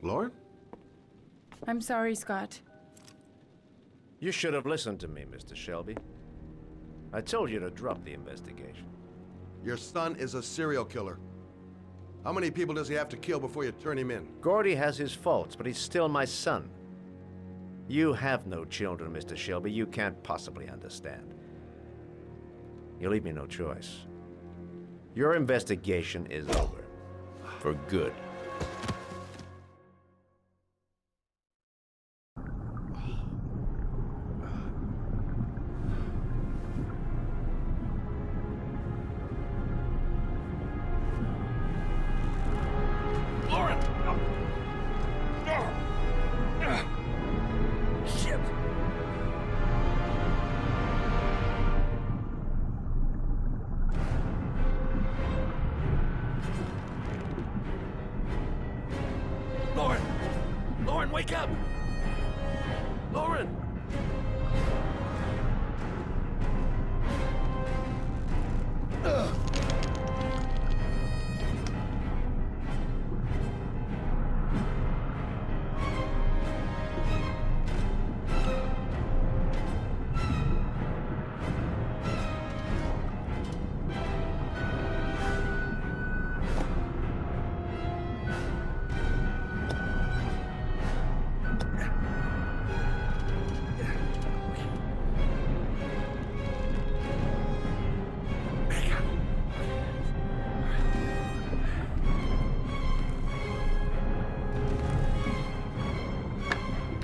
Lauren? I'm sorry, Scott. You should have listened to me, Mr. Shelby. I told you to drop the investigation. Your son is a serial killer. How many people does he have to kill before you turn him in? Gordy has his faults, but he's still my son. You have no children, Mr. Shelby. You can't possibly understand. You leave me no choice. Your investigation is over. For good. Lauren, wake up! Lauren!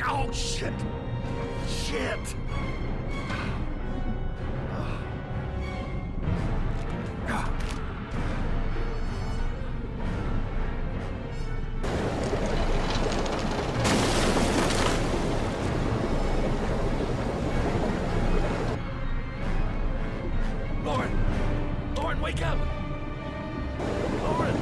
Oh, shit! Shit! Lauren! Lauren, wake up! Lauren!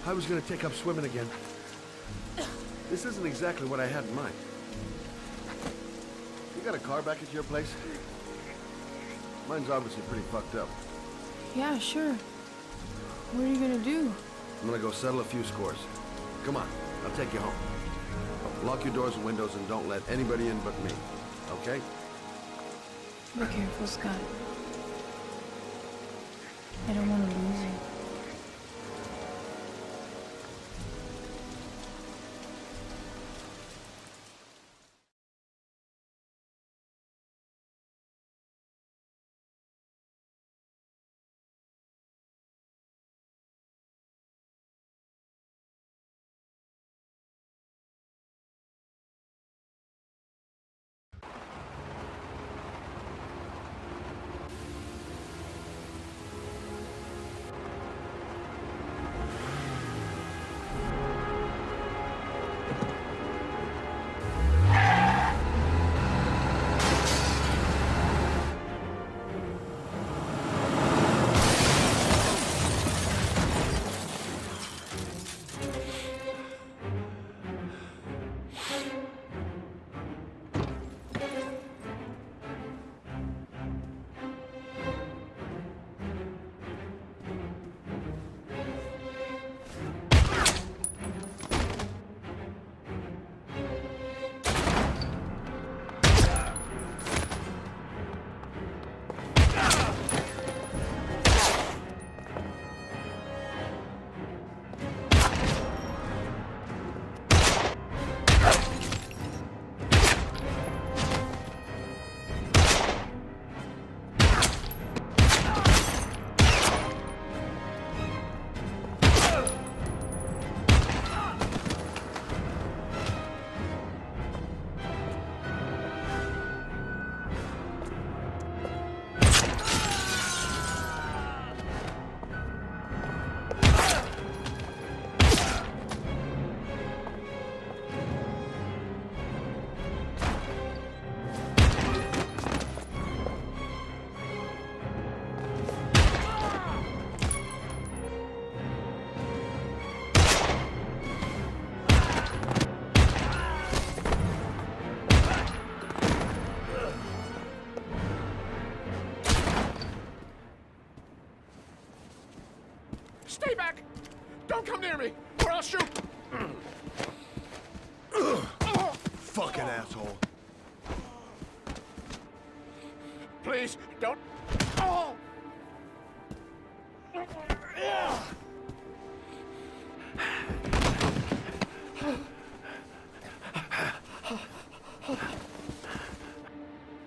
I was gonna take up swimming again. This isn't exactly what I had in mind. You got a car back at your place? Mine's obviously pretty fucked up. Yeah, sure. What are you gonna do? I'm gonna go settle a few scores. Come on, I'll take you home. Lock your doors and windows and don't let anybody in but me, okay? Be careful, Scott. I don't want to lose you. near me, or I'll shoot! Fucking asshole. Please, don't... Oh!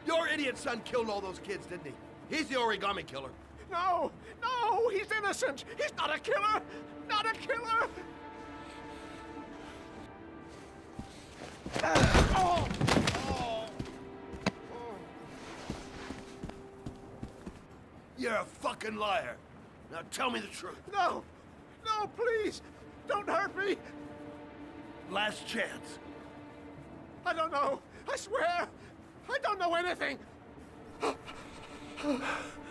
Your idiot son killed all those kids, didn't he? He's the origami killer. No! No! He's innocent! He's not a killer! Not a killer! Oh! Oh! You're a fucking liar. Now tell me the truth. No! No, please! Don't hurt me! Last chance. I don't know! I swear! I don't know anything! Oh!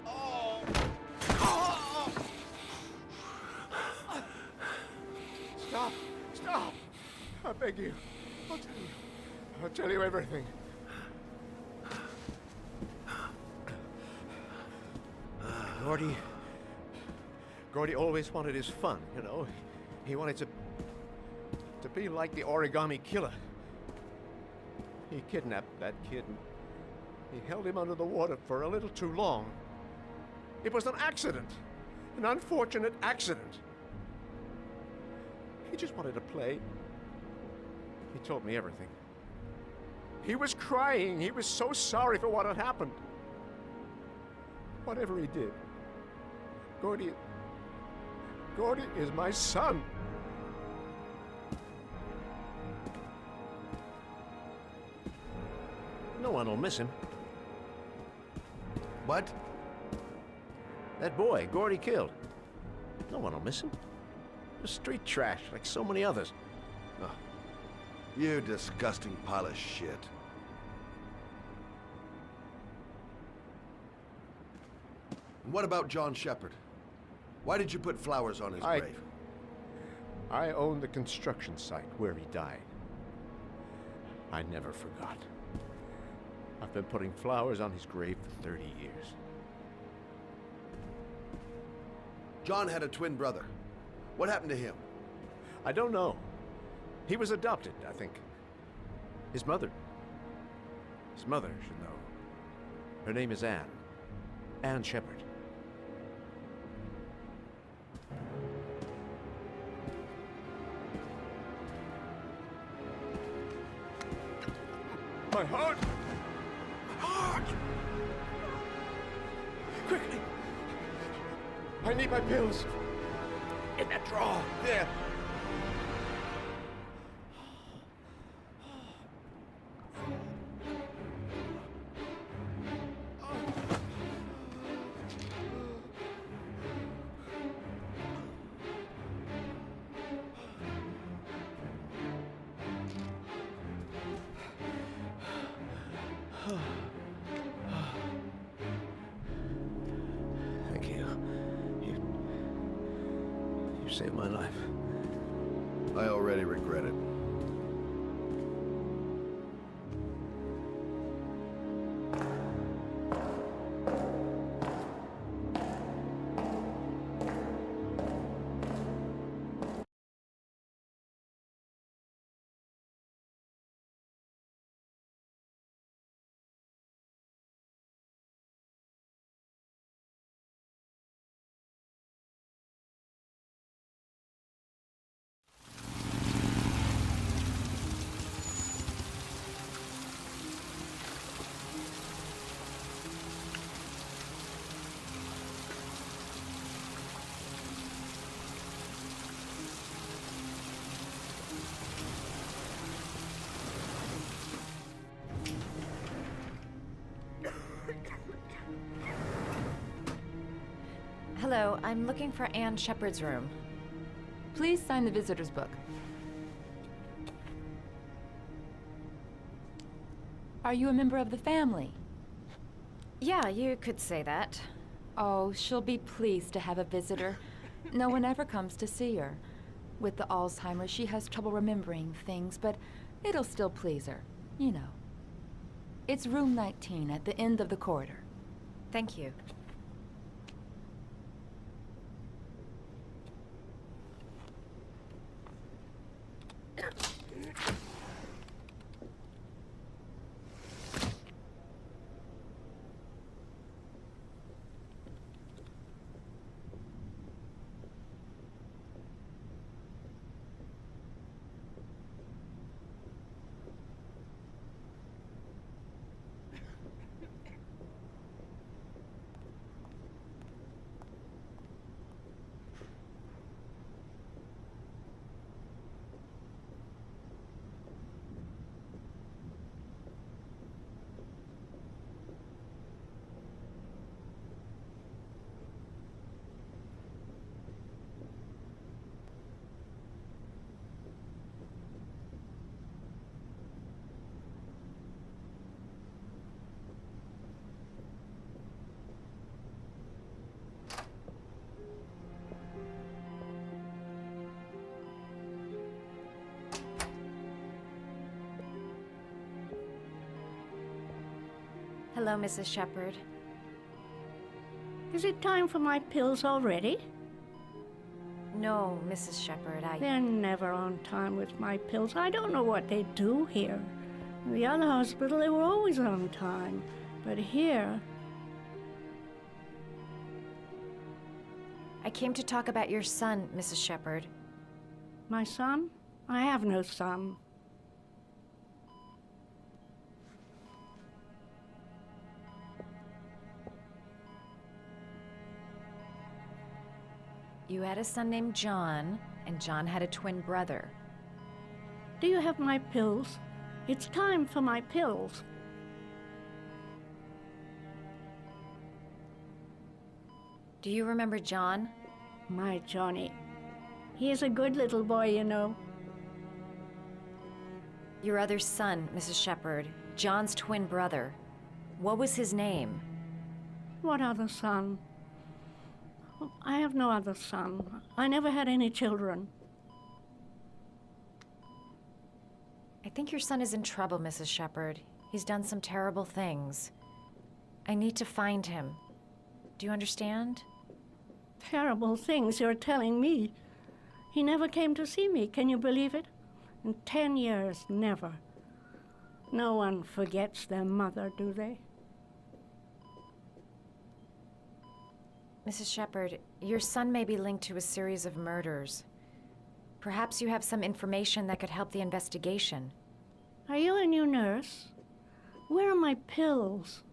Oh! Stop! Stop! I beg you. I'll tell you. I'll tell you everything. Gordy always wanted his fun, you know. He wanted to be like the origami killer. He kidnapped that kid and he held him under the water for a little too long. It was an accident, an unfortunate accident. He just wanted to play. He told me everything. He was crying. He was so sorry for what had happened. Whatever he did, Gordy is my son. No one will miss him. What? That boy, Gordy killed. No one will miss him. Just street trash, like so many others. Oh, you disgusting pile of shit. And what about John Shepard? Why did you put flowers on his grave? I own the construction site where he died. I never forgot. I've been putting flowers on his grave for 30 years. John had a twin brother. What happened to him? I don't know. He was adopted, I think. His mother should know. Her name is Anne. Anne Shepard. My heart! Heart! Quickly! I need my pills. In that drawer. There. Thank you. You saved my life. I already regret it. Hello, I'm looking for Anne Shepard's room. Please sign the visitor's book. Are you a member of the family? Yeah, you could say that. Oh, she'll be pleased to have a visitor. No one ever comes to see her. With the Alzheimer's, she has trouble remembering things, but it'll still please her, you know. It's room 19 at the end of the corridor. Thank you. Hello, Mrs. Shepherd. Is it time for my pills already? No, Mrs. Shepherd, They're never on time with my pills. I don't know what they do here. In the other hospital, they were always on time. But here... I came to talk about your son, Mrs. Shepherd. My son? I have no son. You had a son named John, and John had a twin brother. Do you have my pills? It's time for my pills. Do you remember John? My Johnny. He is a good little boy, you know. Your other son, Mrs. Shepherd, John's twin brother. What was his name? What other son? I have no other son. I never had any children. I think your son is in trouble, Mrs. Shepherd. He's done some terrible things. I need to find him. Do you understand? Terrible things you're telling me. He never came to see me, can you believe it? In 10 years, never. No one forgets their mother, do they? Mrs. Shepherd, your son may be linked to a series of murders. Perhaps you have some information that could help the investigation. Are you a new nurse? Where are my pills?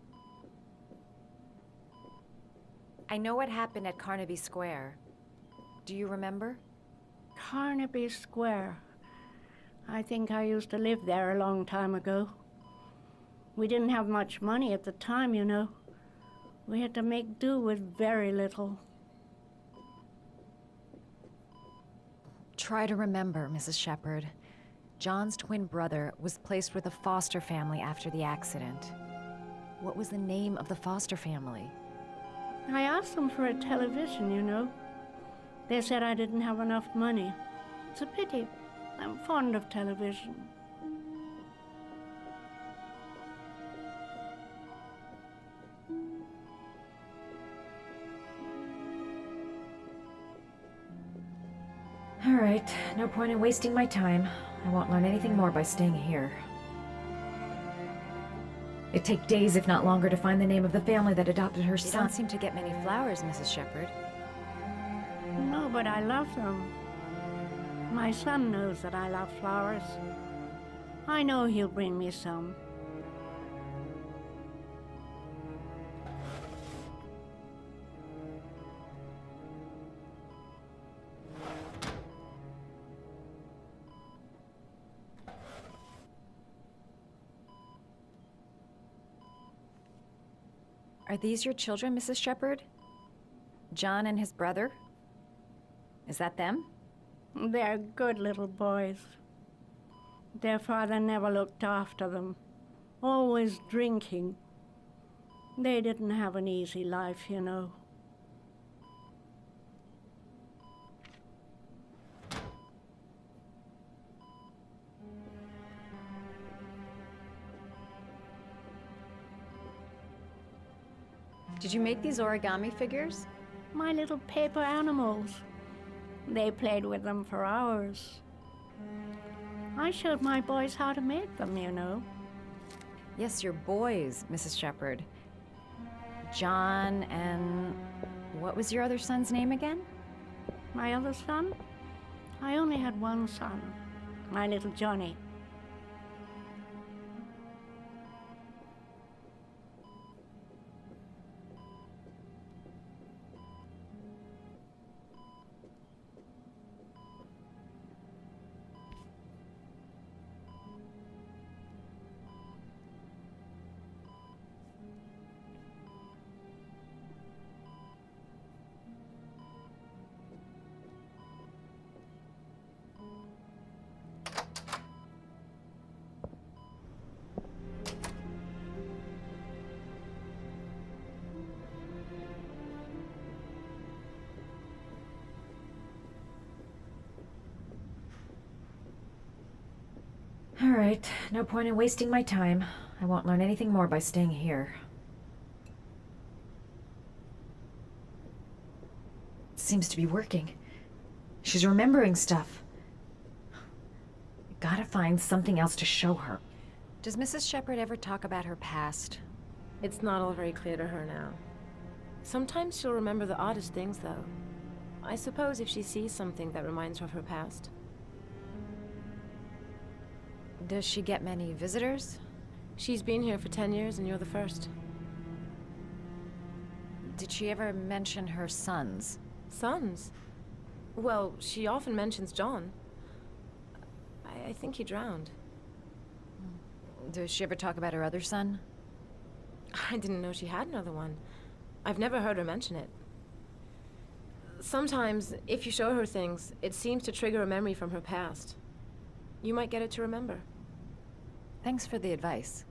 I know what happened at Carnaby Square. Do you remember? Carnaby Square. I think I used to live there a long time ago. We didn't have much money at the time, you know. We had to make do with very little. Try to remember, Mrs. Shepherd. John's twin brother was placed with a foster family after the accident. What was the name of the foster family? I asked them for a television, you know. They said I didn't have enough money. It's a pity. I'm fond of television. All right, no point in wasting my time. I won't learn anything more by staying here. It'd take days, if not longer, to find the name of the family that adopted her son. You don't seem to get many flowers, Mrs. Shepherd. No, but I love them. My son knows that I love flowers. I know he'll bring me some. Are these your children, Mrs. Shepherd? John and his brother? Is that them? They're good little boys. Their father never looked after them, always drinking. They didn't have an easy life, you know. Did you make these origami figures? My little paper animals. They played with them for hours. I showed my boys how to make them, you know. Yes, your boys, Mrs. Shepherd. John and... what was your other son's name again? My other son? I only had one son, my little Johnny. All right, no point in wasting my time. I won't learn anything more by staying here. seems to be working. She's remembering stuff. Gotta find something else to show her. Does Mrs. Shepherd ever talk about her past? It's not all very clear to her now. Sometimes she'll remember the oddest things, though. I suppose if she sees something that reminds her of her past. Does she get many visitors? She's been here for 10 years and you're the first. Did she ever mention her sons? Sons? Well, she often mentions John. I think he drowned. Does she ever talk about her other son? I didn't know she had another one. I've never heard her mention it. Sometimes, if you show her things, it seems to trigger a memory from her past. You might get it to remember. Thanks for the advice.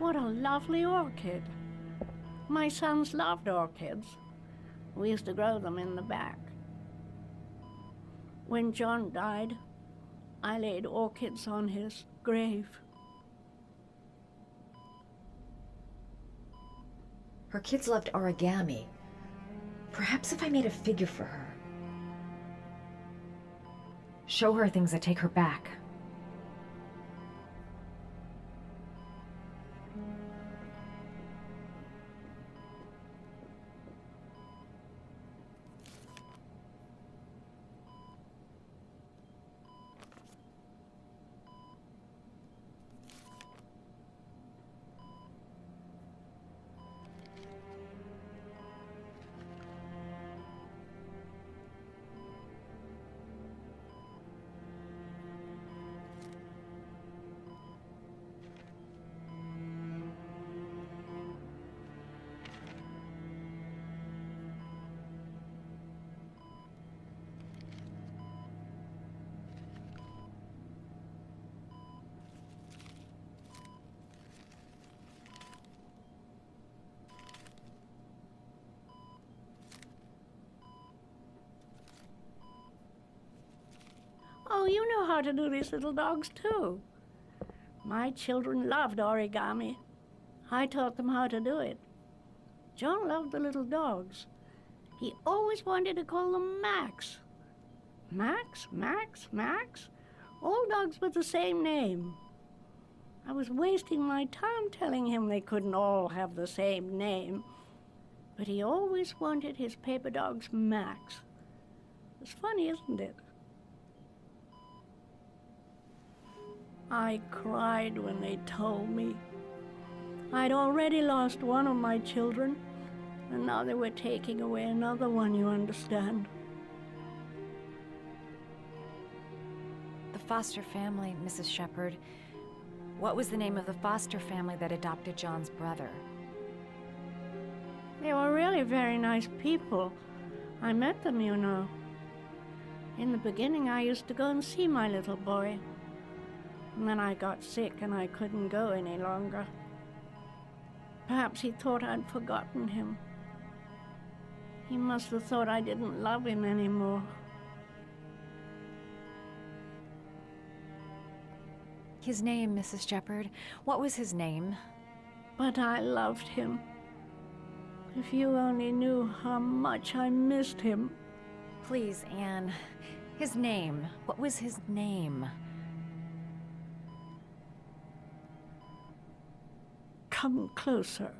What a lovely orchid. My sons loved orchids. We used to grow them in the back. When John died, I laid orchids on his grave. Her kids loved origami. Perhaps if I made a figure for her. Show her things that take her back. Oh, you know how to do these little dogs, too. My children loved origami. I taught them how to do it. John loved the little dogs. He always wanted to call them Max. Max, Max, Max. All dogs with the same name. I was wasting my time telling him they couldn't all have the same name. But he always wanted his paper dogs Max. It's funny, isn't it? I cried when they told me. I'd already lost one of my children, and now they were taking away another one, you understand. The foster family, Mrs. Shepherd. What was the name of the foster family that adopted John's brother? They were really very nice people. I met them, you know. In the beginning, I used to go and see my little boy. And then I got sick and I couldn't go any longer. Perhaps he thought I'd forgotten him. He must have thought I didn't love him anymore. His name, Mrs. Shepherd. What was his name? But I loved him. If you only knew how much I missed him. Please, Anne. His name. What was his name? Come closer.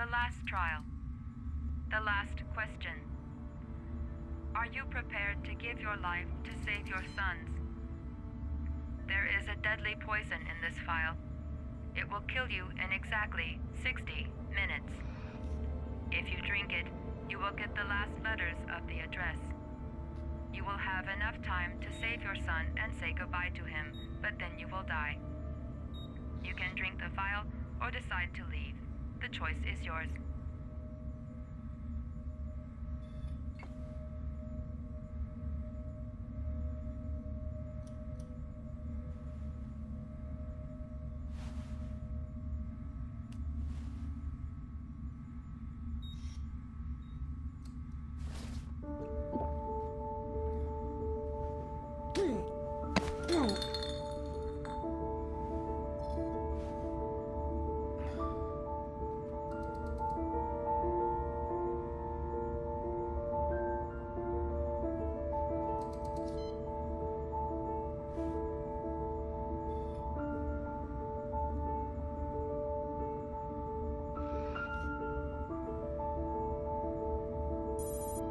The last trial. The last question. Are you prepared to give your life to save your sons? There is a deadly poison in this file. It will kill you in exactly 60 minutes. If you drink it, you will get the last letters of the address. You will have enough time to save your son and say goodbye to him, but then you will die. You can drink the vial or decide to leave. The choice is yours.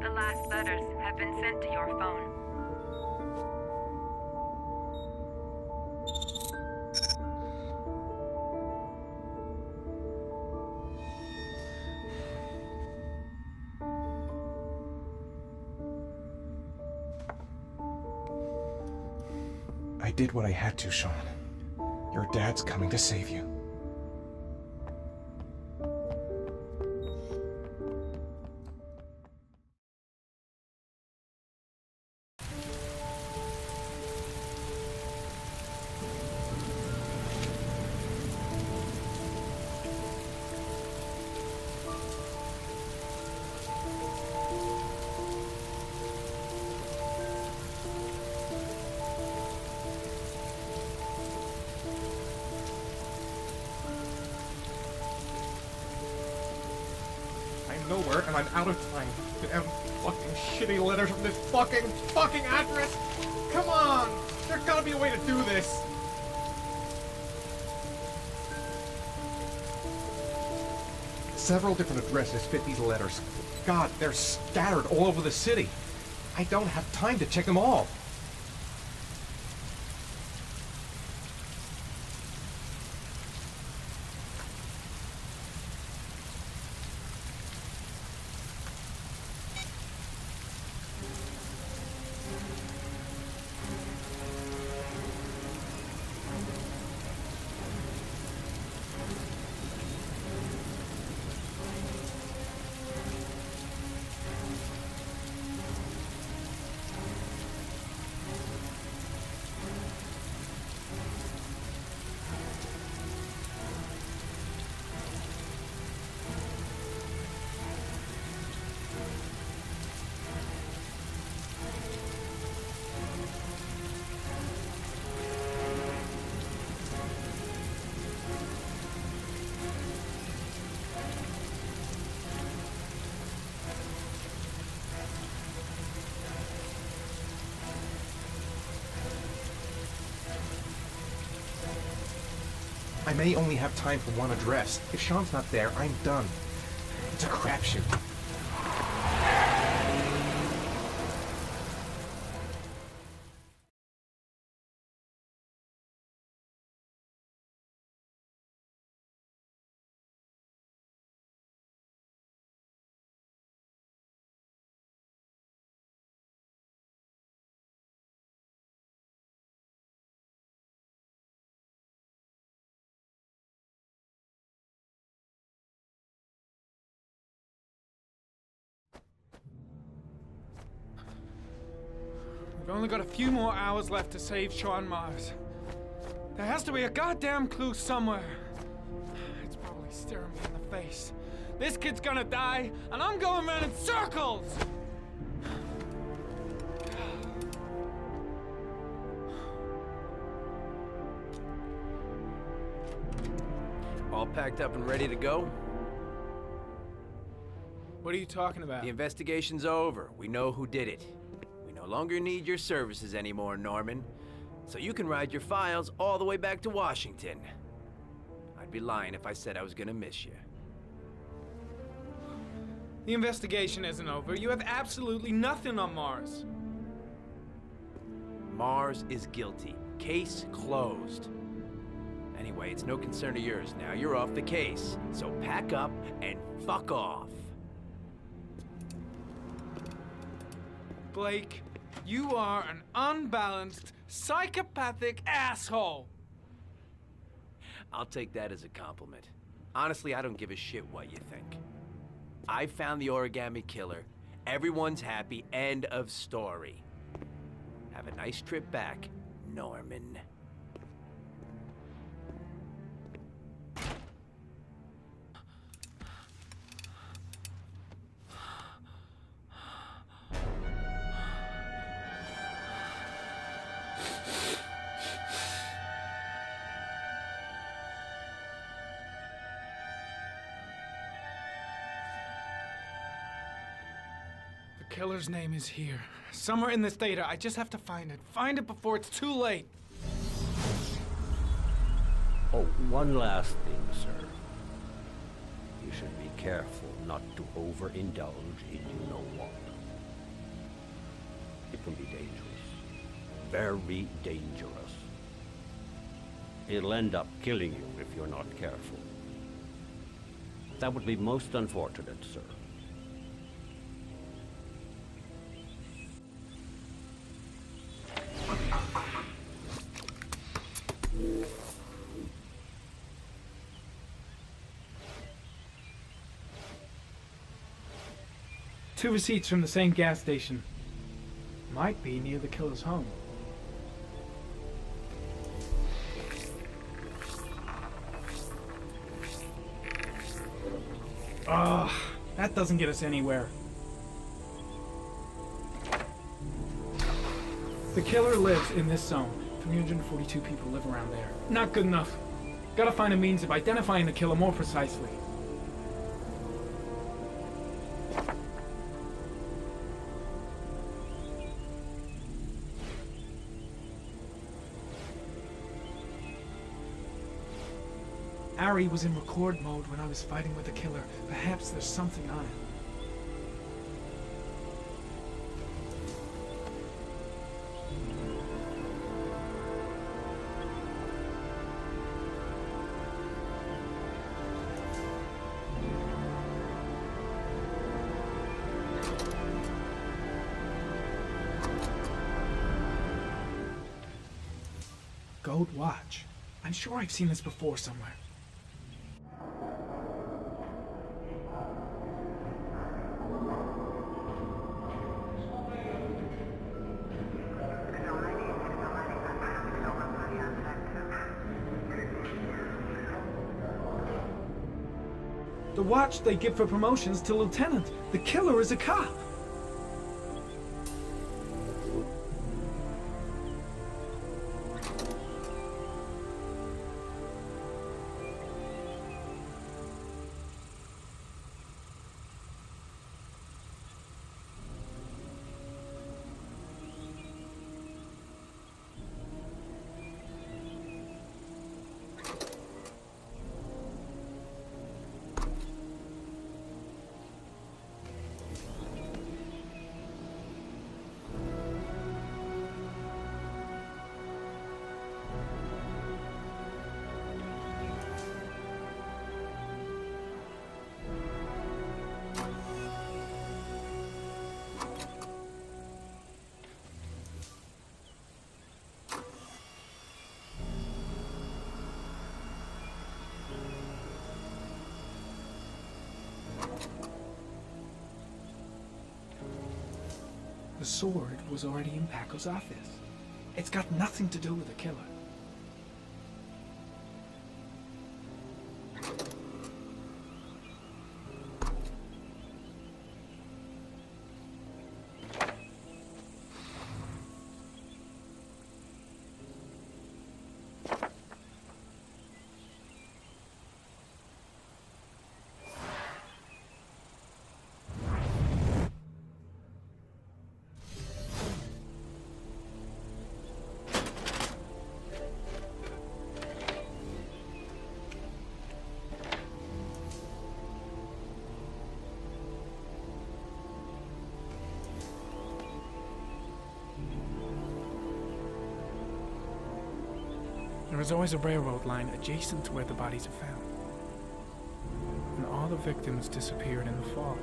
The last letters have been sent to your phone. I did what I had to, Sean. Your dad's coming to save you. Nowhere, and I'm out of time. Damn fucking shitty letters from this fucking address! Come on! There's gotta be a way to do this! Several different addresses fit these letters. God, they're scattered all over the city. I don't have time to check them all. I may only have time for one address. If Sean's not there, I'm done. It's a crapshoot. We've only got a few more hours left to save Sean Mars. There has to be a goddamn clue somewhere. It's probably staring me in the face. This kid's gonna die, and I'm going around in circles! All packed up and ready to go? What are you talking about? The investigation's over. We know who did it. We no longer need your services anymore, Norman. So you can ride your files all the way back to Washington. I'd be lying if I said I was gonna miss you. The investigation isn't over. You have absolutely nothing on Mars. Mars is guilty. Case closed. Anyway, it's no concern of yours now. You're off the case. So pack up and fuck off. Blake, you are an unbalanced, psychopathic asshole. I'll take that as a compliment. Honestly, I don't give a shit what you think. I found the origami killer. Everyone's happy. End of story. Have a nice trip back, Norman. The killer's name is here. Somewhere in this data. I just have to find it. Find it before it's too late. Oh, one last thing, sir. You should be careful not to overindulge in you know what. It can be dangerous. Very dangerous. It'll end up killing you if you're not careful. That would be most unfortunate, sir. Two receipts from the same gas station. Might be near the killer's home. Ugh, that doesn't get us anywhere. The killer lives in this zone. 342 people live around there. Not good enough. Gotta find a means of identifying the killer more precisely. Ari was in record mode when I was fighting with the killer. Perhaps there's something on it. Gold watch. I'm sure I've seen this before somewhere. The watch they give for promotions to lieutenant. The killer is a cop. The sword was already in Paco's office. It's got nothing to do with the killer. There is always a railroad line adjacent to where the bodies are found. And all the victims disappeared in the fall.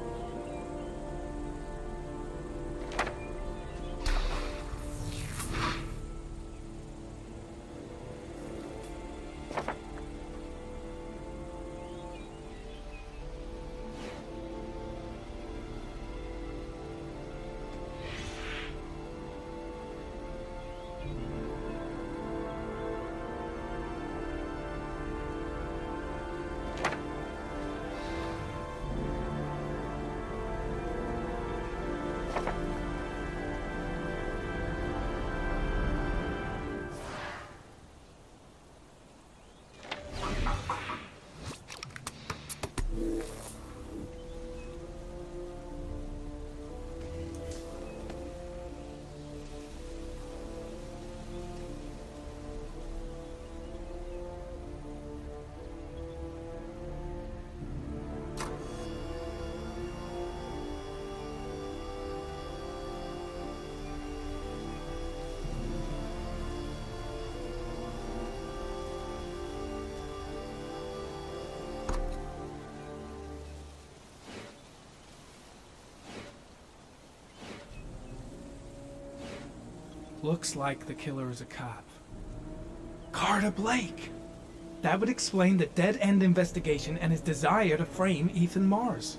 Looks like the killer is a cop. Carter Blake! That would explain the dead-end investigation and his desire to frame Ethan Mars.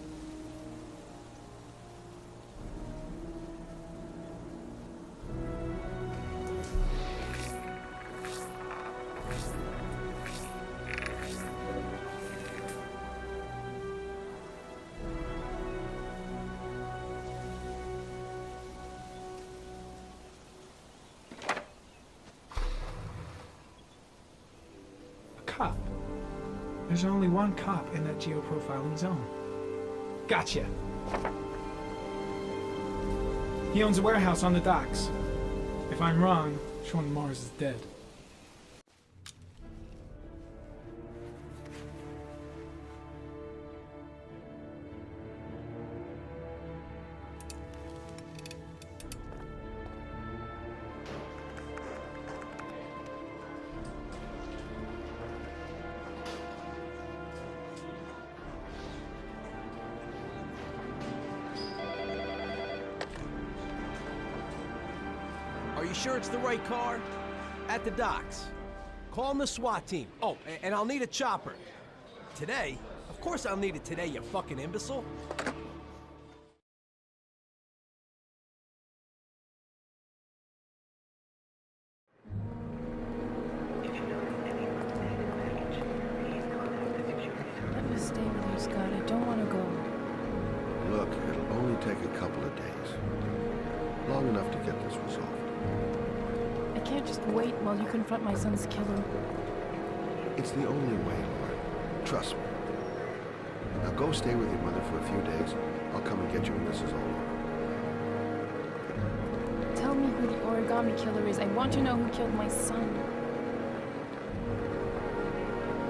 Cop. There's only one cop in that geoprofiling zone. Gotcha. He owns a warehouse on the docks. If I'm wrong, Sean Mars is dead. Are you sure it's the right car? At the docks. Call the SWAT team. Oh, and I'll need a chopper. Today? Of course I'll need it today, you fucking imbecile. Let me stay with you, Scott. I don't want to go. Look, it'll only take a couple of days. Long enough to get this resolved. I can't just wait while you confront my son's killer. It's the only way, Lauren. Trust me. Now go stay with your mother for a few days. I'll come and get you when this is all over. Tell me who the origami killer is. I want to know who killed my son.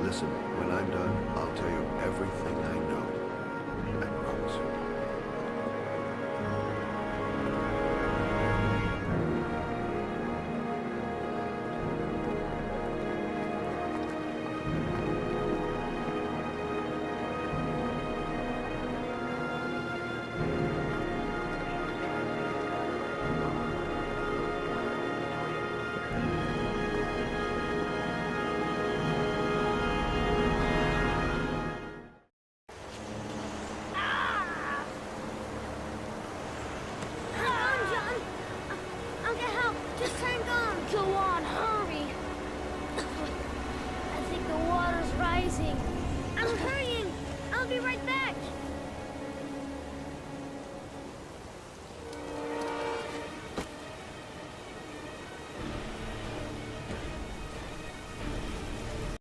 Listen, when I'm done, I'll tell you everything I know.